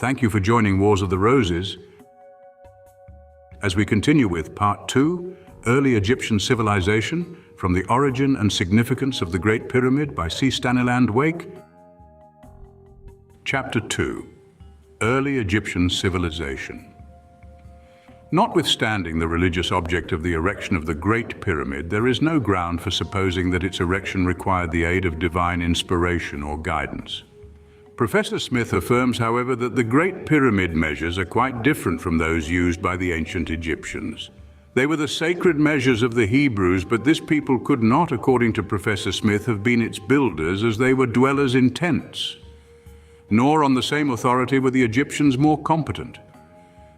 Thank you for joining Wars of the Roses as we continue with Part 2, Early Egyptian Civilization, from the Origin and Significance of the Great Pyramid by Staniland Wake. Chapter 2, Early Egyptian Civilization. Notwithstanding the religious object of the erection of the Great Pyramid, there is no ground for supposing that its erection required the aid of divine inspiration or guidance. Professor Smith affirms, however, that the Great Pyramid measures are quite different from those used by the ancient Egyptians. They were the sacred measures of the Hebrews, but this people could not, according to Professor Smith, have been its builders, as they were dwellers in tents. Nor, on the same authority, were the Egyptians more competent.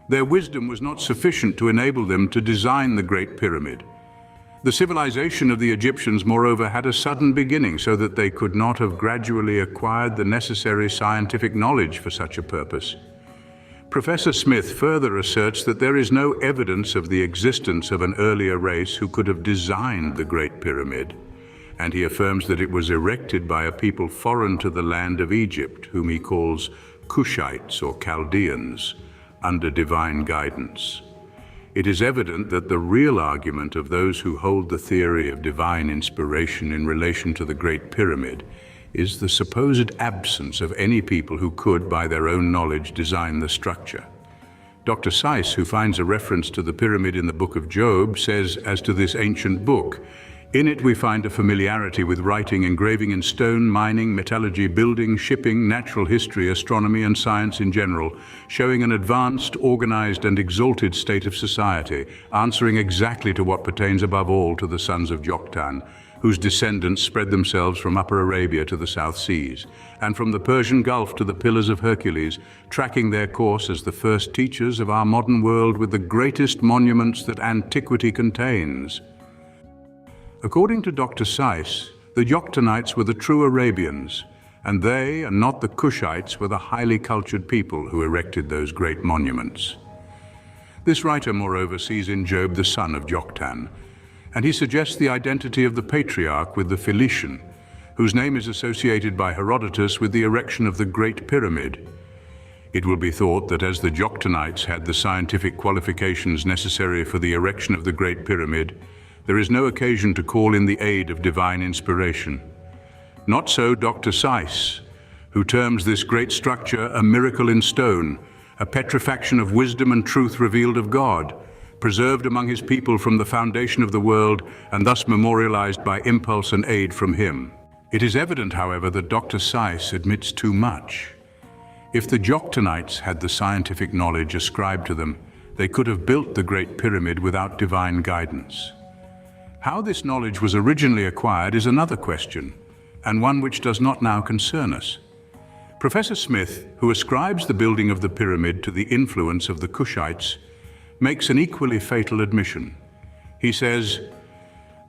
Their wisdom was not sufficient to enable them to design the Great Pyramid. The civilization of the Egyptians, moreover, had a sudden beginning, so that they could not have gradually acquired the necessary scientific knowledge for such a purpose. Professor Smith further asserts that there is no evidence of the existence of an earlier race who could have designed the Great Pyramid, and he affirms that it was erected by a people foreign to the land of Egypt, whom he calls Cushites or Chaldeans, under divine guidance. It is evident that the real argument of those who hold the theory of divine inspiration in relation to the Great Pyramid is the supposed absence of any people who could, by their own knowledge, design the structure. Dr. Souphis, who finds a reference to the pyramid in the book of Job, says, as to this ancient book, "In it we find a familiarity with writing, engraving in stone, mining, metallurgy, building, shipping, natural history, astronomy, and science in general, showing an advanced, organized, and exalted state of society, answering exactly to what pertains above all to the sons of Joktan, whose descendants spread themselves from Upper Arabia to the South Seas, and from the Persian Gulf to the Pillars of Hercules, tracking their course as the first teachers of our modern world with the greatest monuments that antiquity contains." According to Dr. Souphis, the Joktanites were the true Arabians, and they, and not the Cushites, were the highly cultured people who erected those great monuments. This writer, moreover, sees in Job the son of Joktan, and he suggests the identity of the patriarch with the Phoenician, whose name is associated by Herodotus with the erection of the Great Pyramid. It will be thought that as the Joktanites had the scientific qualifications necessary for the erection of the Great Pyramid, there is no occasion to call in the aid of divine inspiration. Not so Dr. Souphis, who terms this great structure a miracle in stone, a petrifaction of wisdom and truth revealed of God, preserved among his people from the foundation of the world, and thus memorialized by impulse and aid from him. It is evident, however, that Dr. Souphis admits too much. If the Joktanites had the scientific knowledge ascribed to them, they could have built the Great Pyramid without divine guidance. How this knowledge was originally acquired is another question, and one which does not now concern us. Professor Smith, who ascribes the building of the pyramid to the influence of the Cushites, makes an equally fatal admission. He says,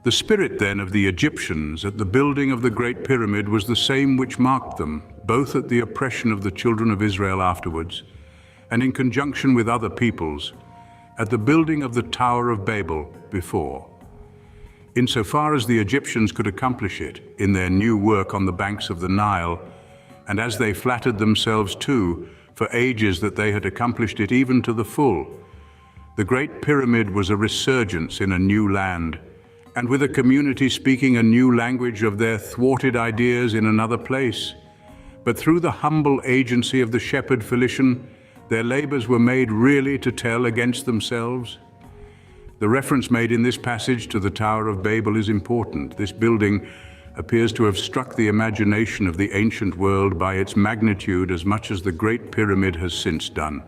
"The spirit then of the Egyptians at the building of the Great Pyramid was the same which marked them, both at the oppression of the children of Israel afterwards, and in conjunction with other peoples, at the building of the Tower of Babel before. Insofar as the Egyptians could accomplish it in their new work on the banks of the Nile, and as they flattered themselves too for ages that they had accomplished it even to the full, the Great Pyramid was a resurgence in a new land, and with a community speaking a new language of their thwarted ideas in another place. But through the humble agency of the shepherd Phoenician, their labors were made really to tell against themselves." The reference made in this passage to the Tower of Babel is important. This building appears to have struck the imagination of the ancient world by its magnitude as much as the Great Pyramid has since done,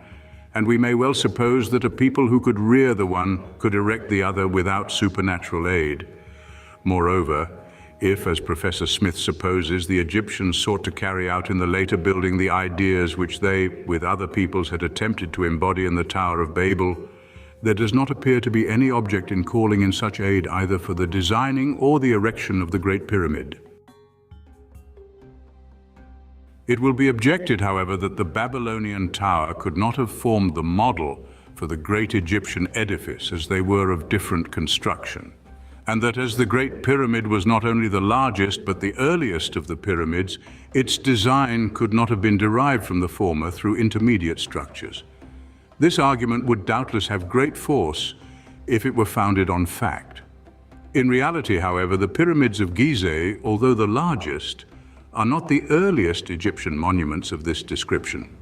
and we may well suppose that a people who could rear the one could erect the other without supernatural aid. Moreover, if, as Professor Smith supposes, the Egyptians sought to carry out in the later building the ideas which they, with other peoples, had attempted to embody in the Tower of Babel, there does not appear to be any object in calling in such aid either for the designing or the erection of the Great Pyramid. It will be objected, however, that the Babylonian tower could not have formed the model for the great Egyptian edifice, as they were of different construction, and that as the Great Pyramid was not only the largest but the earliest of the pyramids, its design could not have been derived from the former through intermediate structures. This argument would doubtless have great force if it were founded on fact. In reality, however, the Pyramids of Ghizeh, although the largest, are not the earliest Egyptian monuments of this description.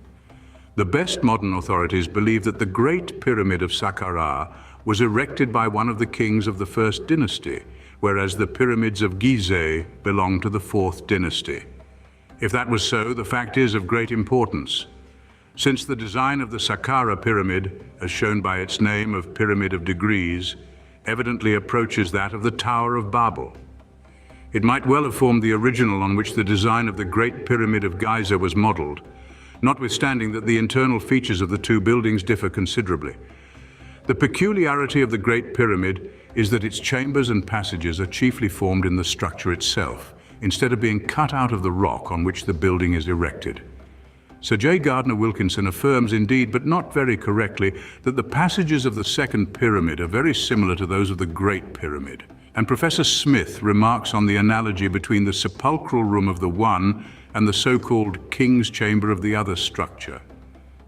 The best modern authorities believe that the Great Pyramid of Saqqara was erected by one of the kings of the First Dynasty, whereas the Pyramids of Ghizeh belong to the Fourth Dynasty. If that was so, the fact is of great importance, since the design of the Saqqara pyramid, as shown by its name of Pyramid of Degrees, evidently approaches that of the Tower of Babel. It might well have formed the original on which the design of the Great Pyramid of Ghizeh was modeled, notwithstanding that the internal features of the two buildings differ considerably. The peculiarity of the Great Pyramid is that its chambers and passages are chiefly formed in the structure itself, instead of being cut out of the rock on which the building is erected. Sir J. Gardner Wilkinson affirms indeed, but not very correctly, that the passages of the Second Pyramid are very similar to those of the Great Pyramid. And Professor Smith remarks on the analogy between the sepulchral room of the one and the so-called King's Chamber of the other structure.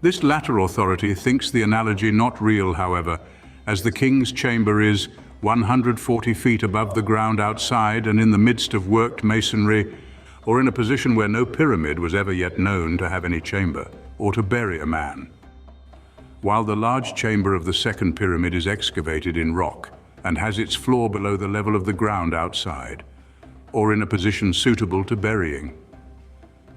This latter authority thinks the analogy not real, however, as the King's Chamber is 140 feet above the ground outside and in the midst of worked masonry, or in a position where no pyramid was ever yet known to have any chamber, or to bury a man. While the large chamber of the Second Pyramid is excavated in rock and has its floor below the level of the ground outside, or in a position suitable to burying.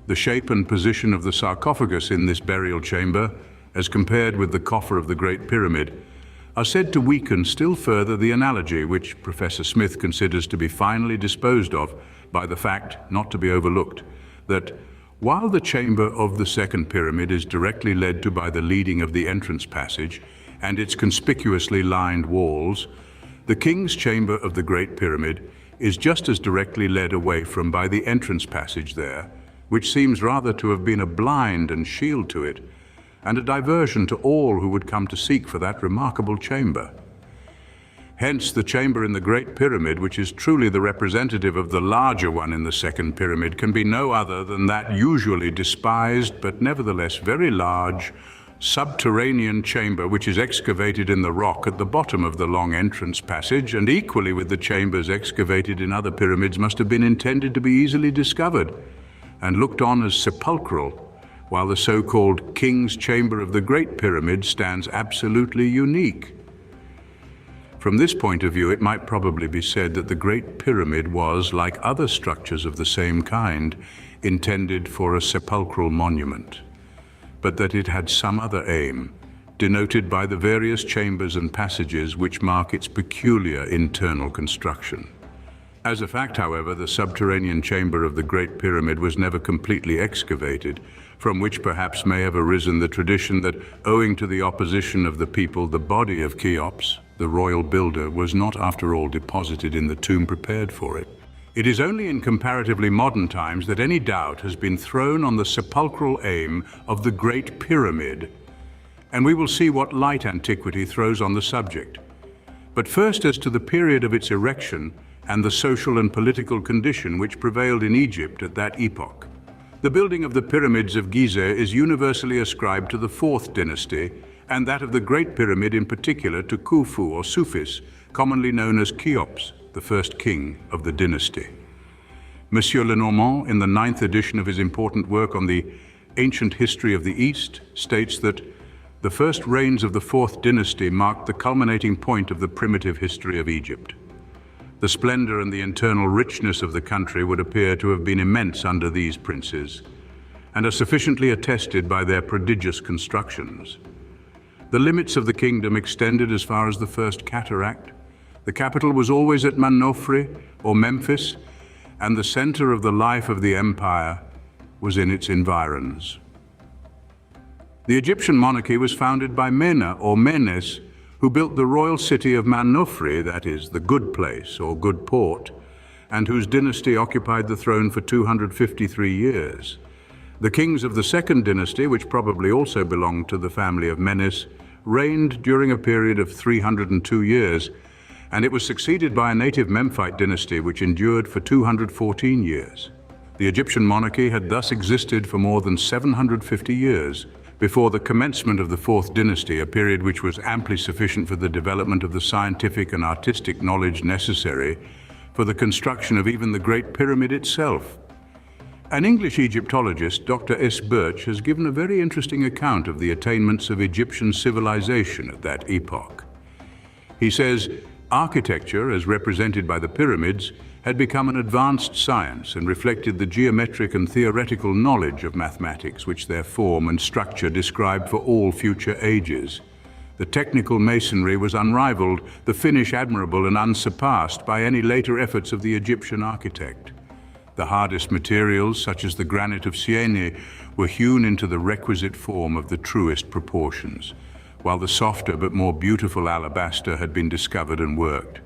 The shape and position of the sarcophagus in this burial chamber, as compared with the coffer of the Great Pyramid, are said to weaken still further the analogy which Professor Smith considers to be finally disposed of by the fact, not to be overlooked, that while the chamber of the Second Pyramid is directly led to by the leading of the entrance passage and its conspicuously lined walls, the King's Chamber of the Great Pyramid is just as directly led away from by the entrance passage there, which seems rather to have been a blind and shield to it, and a diversion to all who would come to seek for that remarkable chamber. Hence, the chamber in the Great Pyramid, which is truly the representative of the larger one in the Second Pyramid, can be no other than that usually despised, but nevertheless very large, subterranean chamber which is excavated in the rock at the bottom of the long entrance passage, and equally with the chambers excavated in other pyramids must have been intended to be easily discovered and looked on as sepulchral, while the so-called King's Chamber of the Great Pyramid stands absolutely unique. From this point of view, it might probably be said that the Great Pyramid was, like other structures of the same kind, intended for a sepulchral monument, but that it had some other aim, denoted by the various chambers and passages which mark its peculiar internal construction. As a fact, however, the subterranean chamber of the Great Pyramid was never completely excavated, from which perhaps may have arisen the tradition that, owing to the opposition of the people, the body of Cheops, the royal builder, was not after all deposited in the tomb prepared for it. It is only in comparatively modern times that any doubt has been thrown on the sepulchral aim of the Great Pyramid, and we will see what light antiquity throws on the subject. But first, as to the period of its erection and the social and political condition which prevailed in Egypt at that epoch. The building of the Pyramids of Ghizeh is universally ascribed to the Fourth Dynasty, and that of the Great Pyramid in particular to Khoufou or Souphis, commonly known as Cheops, the first king of the dynasty. Monsieur Lenormand, in the 9th edition of his important work on the ancient history of the East, states that the first reigns of the Fourth Dynasty marked the culminating point of the primitive history of Egypt. The splendor and the internal richness of the country would appear to have been immense under these princes, and are sufficiently attested by their prodigious constructions. The limits of the kingdom extended as far as the First Cataract. The capital was always at Manofri or Memphis, and the center of the life of the empire was in its environs. The Egyptian monarchy was founded by Mena or Menes, who built the royal city of Manofri, that is, the good place or good port, and whose dynasty occupied the throne for 253 years. The kings of the Second Dynasty, which probably also belonged to the family of Menes, reigned during a period of 302 years, and it was succeeded by a native Memphite dynasty which endured for 214 years. The Egyptian monarchy had thus existed for more than 750 years, before the commencement of the Fourth Dynasty, a period which was amply sufficient for the development of the scientific and artistic knowledge necessary for the construction of even the Great Pyramid itself. An English Egyptologist, Dr. S. Birch, has given a very interesting account of the attainments of Egyptian civilization at that epoch. He says, architecture, as represented by the pyramids, had become an advanced science and reflected the geometric and theoretical knowledge of mathematics which their form and structure described for all future ages. The technical masonry was unrivaled, the finish admirable and unsurpassed by any later efforts of the Egyptian architect. The hardest materials, such as the granite of Siene, were hewn into the requisite form of the truest proportions, while the softer but more beautiful alabaster had been discovered and worked.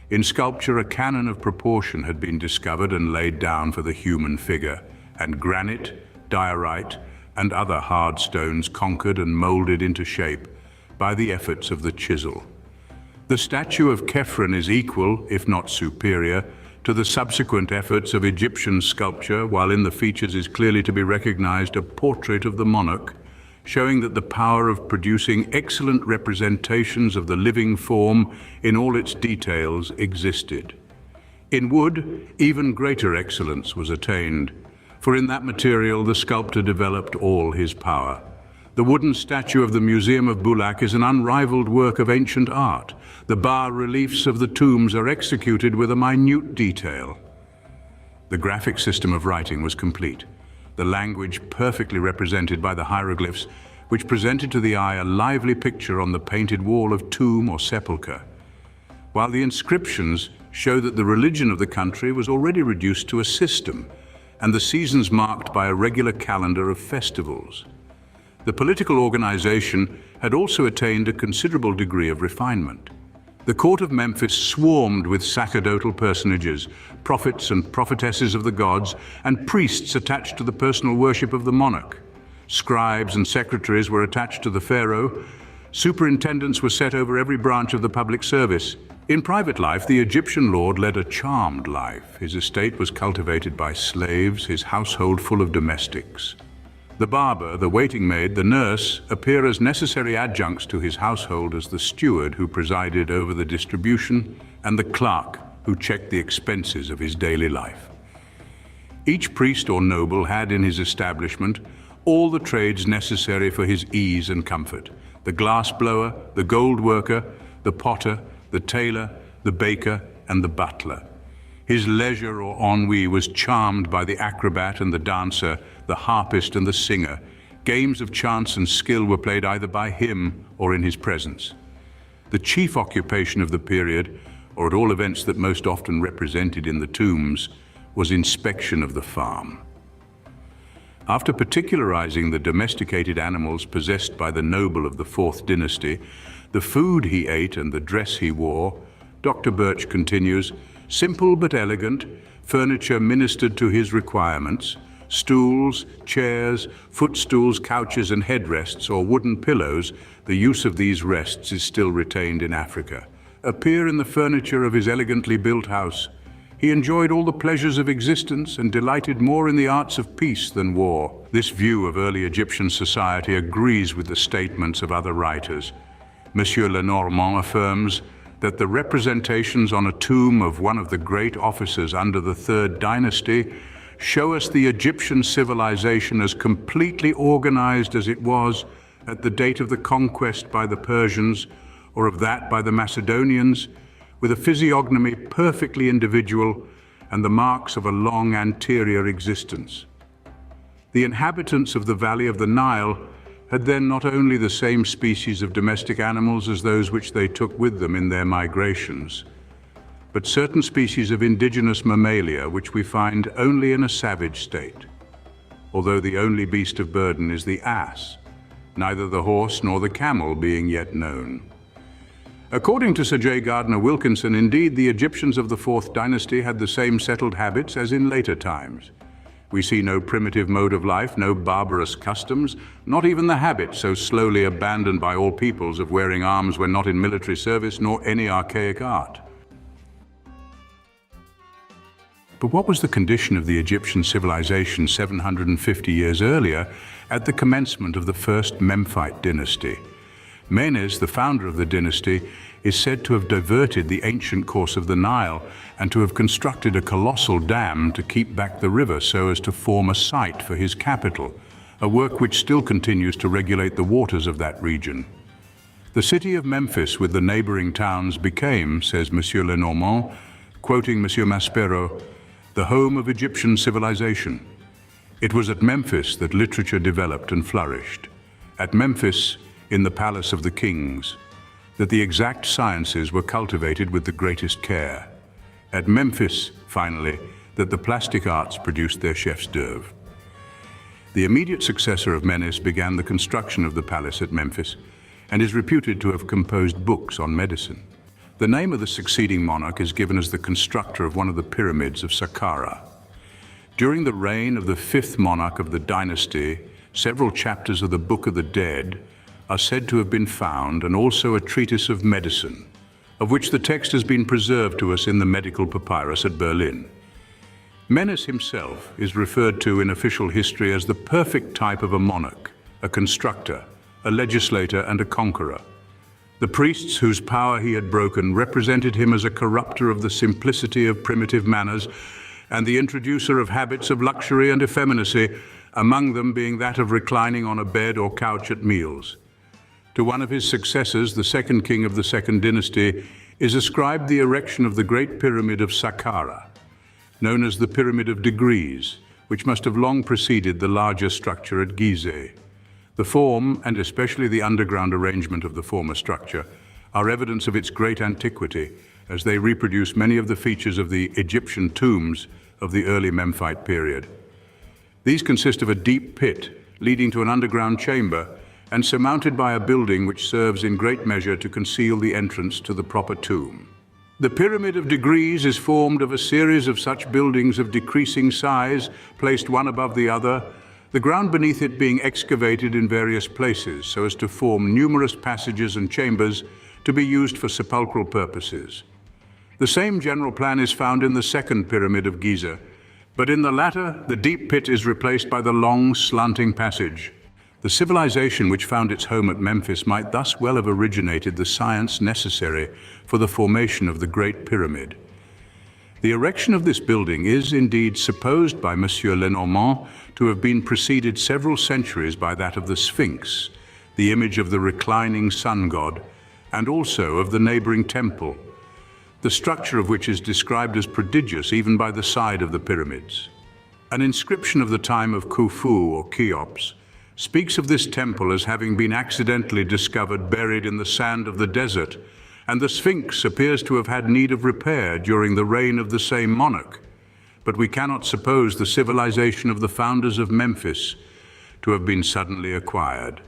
In sculpture, a canon of proportion had been discovered and laid down for the human figure, and granite, diorite, and other hard stones conquered and molded into shape by the efforts of the chisel. The statue of Khephren is equal, if not superior, to the subsequent efforts of Egyptian sculpture, while in the features is clearly to be recognized a portrait of the monarch, showing that the power of producing excellent representations of the living form in all its details existed. In wood, even greater excellence was attained, for in that material the sculptor developed all his power. The wooden statue of the Museum of Boulak is an unrivaled work of ancient art. The bas-reliefs of the tombs are executed with a minute detail. The graphic system of writing was complete, the language perfectly represented by the hieroglyphs, which presented to the eye a lively picture on the painted wall of tomb or sepulchre, while the inscriptions show that the religion of the country was already reduced to a system, and the seasons marked by a regular calendar of festivals. The political organization had also attained a considerable degree of refinement. The court of Memphis swarmed with sacerdotal personages, prophets and prophetesses of the gods, and priests attached to the personal worship of the monarch. Scribes and secretaries were attached to the pharaoh. Superintendents were set over every branch of the public service. In private life, the Egyptian lord led a charmed life. His estate was cultivated by slaves, his household full of domestics. The barber, the waiting maid, the nurse appear as necessary adjuncts to his household as the steward who presided over the distribution and the clerk who checked the expenses of his daily life. Each priest or noble had in his establishment all the trades necessary for his ease and comfort: the glass blower, the gold worker, the potter, the tailor, the baker, and the butler. His leisure or ennui was charmed by the acrobat and the dancer, the harpist and the singer. Games of chance and skill were played either by him or in his presence. The chief occupation of the period, or at all events that most often represented in the tombs, was inspection of the farm. After particularizing the domesticated animals possessed by the noble of the Fourth Dynasty, the food he ate and the dress he wore, Dr. Birch continues, simple but elegant, furniture ministered to his requirements, stools, chairs, footstools, couches and headrests or wooden pillows, the use of these rests is still retained in Africa, appear in the furniture of his elegantly built house. He enjoyed all the pleasures of existence and delighted more in the arts of peace than war. This view of early Egyptian society agrees with the statements of other writers. Monsieur Lenormand affirms that the representations on a tomb of one of the great officers under the Third Dynasty show us the Egyptian civilization as completely organized as it was at the date of the conquest by the Persians or of that by the Macedonians, with a physiognomy perfectly individual and the marks of a long anterior existence. The inhabitants of the valley of the Nile had then not only the same species of domestic animals as those which they took with them in their migrations, but certain species of indigenous mammalia which we find only in a savage state, although the only beast of burden is the ass, neither the horse nor the camel being yet known. According to Sir J. Gardner Wilkinson, indeed, the Egyptians of the Fourth Dynasty had the same settled habits as in later times. We see no primitive mode of life, no barbarous customs, not even the habit so slowly abandoned by all peoples of wearing arms when not in military service, nor any archaic art. But what was the condition of the Egyptian civilization 750 years earlier at the commencement of the first Memphite dynasty? Menes, the founder of the dynasty, is said to have diverted the ancient course of the Nile and to have constructed a colossal dam to keep back the river so as to form a site for his capital, a work which still continues to regulate the waters of that region. The city of Memphis with the neighboring towns became, says Monsieur Lenormand, quoting Monsieur Maspero, the home of Egyptian civilization. It was at Memphis that literature developed and flourished. At Memphis, in the palace of the kings, that the exact sciences were cultivated with the greatest care. At Memphis, finally, that the plastic arts produced their chefs d'oeuvre. The immediate successor of Menes began the construction of the palace at Memphis and is reputed to have composed books on medicine. The name of the succeeding monarch is given as the constructor of one of the pyramids of Saqqara. During the reign of the fifth monarch of the dynasty, several chapters of the Book of the Dead are said to have been found, and also a treatise of medicine, of which the text has been preserved to us in the medical papyrus at Berlin. Menes himself is referred to in official history as the perfect type of a monarch, a constructor, a legislator, and a conqueror. The priests whose power he had broken represented him as a corrupter of the simplicity of primitive manners and the introducer of habits of luxury and effeminacy, among them being that of reclining on a bed or couch at meals. To one of his successors, the second king of the second dynasty, is ascribed the erection of the great pyramid of Saqqara, known as the Pyramid of Degrees, which must have long preceded the larger structure at Gizeh. The form, and especially the underground arrangement of the former structure, are evidence of its great antiquity, as they reproduce many of the features of the Egyptian tombs of the early Memphite period. These consist of a deep pit leading to an underground chamber and surmounted by a building which serves in great measure to conceal the entrance to the proper tomb. The Pyramid of Degrees is formed of a series of such buildings of decreasing size, placed one above the other, the ground beneath it being excavated in various places so as to form numerous passages and chambers to be used for sepulchral purposes. The same general plan is found in the second Pyramid of Ghizeh, but in the latter, the deep pit is replaced by the long, slanting passage. The civilization which found its home at Memphis might thus well have originated the science necessary for the formation of the Great Pyramid. The erection of this building is indeed supposed by Monsieur Lenormand to have been preceded several centuries by that of the Sphinx, the image of the reclining sun god, and also of the neighboring temple, the structure of which is described as prodigious even by the side of the pyramids. An inscription of the time of Khoufou or Cheops speaks of this temple as having been accidentally discovered buried in the sand of the desert, and the Sphinx appears to have had need of repair during the reign of the same monarch. But we cannot suppose the civilization of the founders of Memphis to have been suddenly acquired.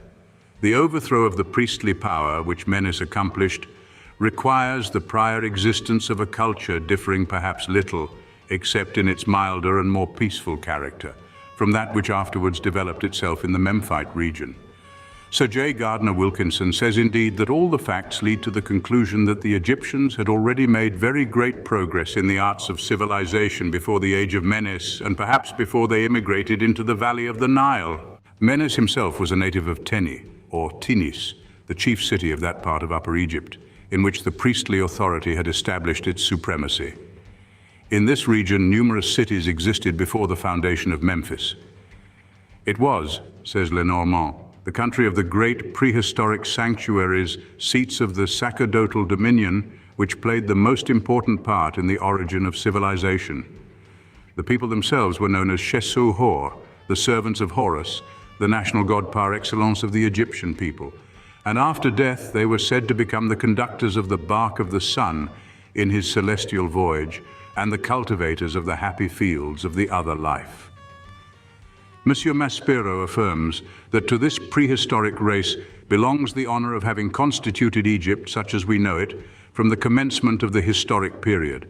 The overthrow of the priestly power which Menes accomplished requires the prior existence of a culture differing perhaps little, except in its milder and more peaceful character, from that which afterwards developed itself in the Memphite region. Sir J. Gardner Wilkinson says indeed that all the facts lead to the conclusion that the Egyptians had already made very great progress in the arts of civilization before the age of Menes, and perhaps before they immigrated into the valley of the Nile. Menes himself was a native of Teni, or Tinis, the chief city of that part of Upper Egypt, in which the priestly authority had established its supremacy. In this region, numerous cities existed before the foundation of Memphis. It was, says Lenormand, the country of the great prehistoric sanctuaries, seats of the sacerdotal dominion, which played the most important part in the origin of civilization. The people themselves were known as Cheops, the servants of Horus, the national god par excellence of the Egyptian people, and after death they were said to become the conductors of the bark of the sun in his celestial voyage, and the cultivators of the happy fields of the other life. Monsieur Maspero affirms that to this prehistoric race belongs the honor of having constituted Egypt such as we know it from the commencement of the historic period.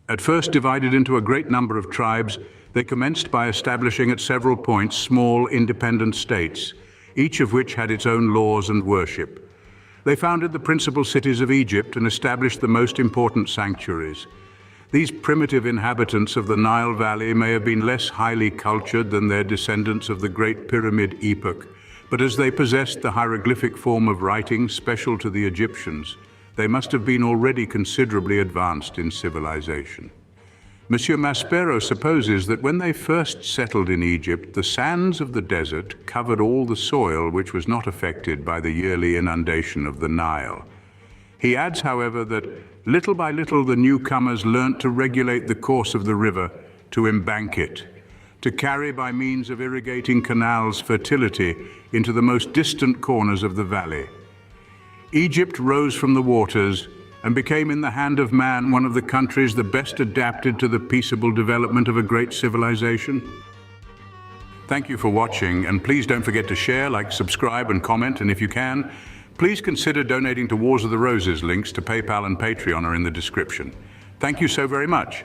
At first divided into a great number of tribes, they commenced by establishing at several points small independent states, each of which had its own laws and worship. They founded the principal cities of Egypt and established the most important sanctuaries. These primitive inhabitants of the Nile Valley may have been less highly cultured than their descendants of the Great Pyramid epoch, but as they possessed the hieroglyphic form of writing special to the Egyptians, they must have been already considerably advanced in civilization. Monsieur Maspero supposes that when they first settled in Egypt, the sands of the desert covered all the soil which was not affected by the yearly inundation of the Nile. He adds, however, that little by little the newcomers learnt to regulate the course of the river, to embank it, to carry by means of irrigating canals fertility into the most distant corners of the valley. Egypt rose from the waters and became in the hand of man one of the countries the best adapted to the peaceable development of a great civilization. Thank you for watching, and please don't forget to share, like, subscribe and comment, and if you can, please consider donating to Wars of the Roses. Links to PayPal and Patreon are in the description. Thank you so very much.